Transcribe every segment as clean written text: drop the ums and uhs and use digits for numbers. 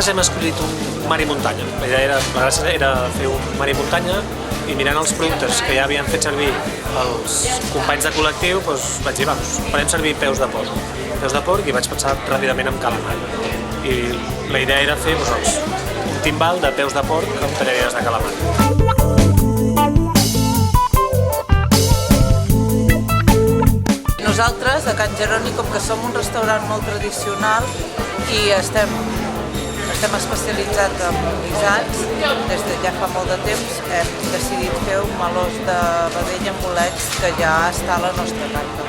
Nosaltres hem escollit un mar i muntanya. La idea era fer un mar i muntanya i mirant els productes que ja havien fet servir els companys de col·lectiu, vaig dir, farem servir peus de porc. Peus de porc i vaig pensar ràpidament en calamar. I la idea era fer un timbal de peus de porc amb tallarines de calamar. Nosaltres, a Can Jeroni, com que som un restaurant molt tradicional i estem especialitzats en guisats, des de ja fa molt de temps hem decidit fer un melós de vedella amb bolets que ja està a la nostra carta.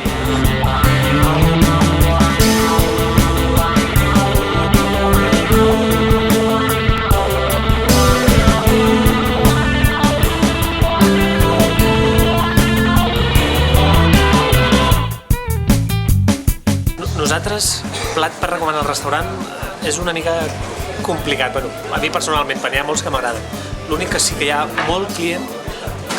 Nosaltres, plat per recomanar al restaurant és una mica complicat, a mi personalment, perquè hi ha molts que m'agraden. L'únic que sí que hi ha molt client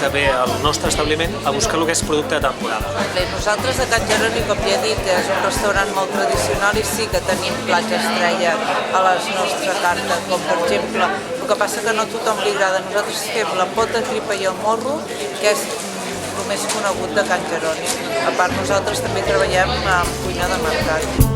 que ve al nostre establiment a buscar el que és producte de temporada. Bé, nosaltres a Can Jeroni, com ja he dit, és un restaurant molt tradicional i sí que tenim plats estrella a la nostra carta, com per exemple, el que passa que no a tothom li agrada. Nosaltres fem la pota, tripa i el morro, que és el més conegut de Can Jeroni. A part, nosaltres també treballem amb cuina de mercat.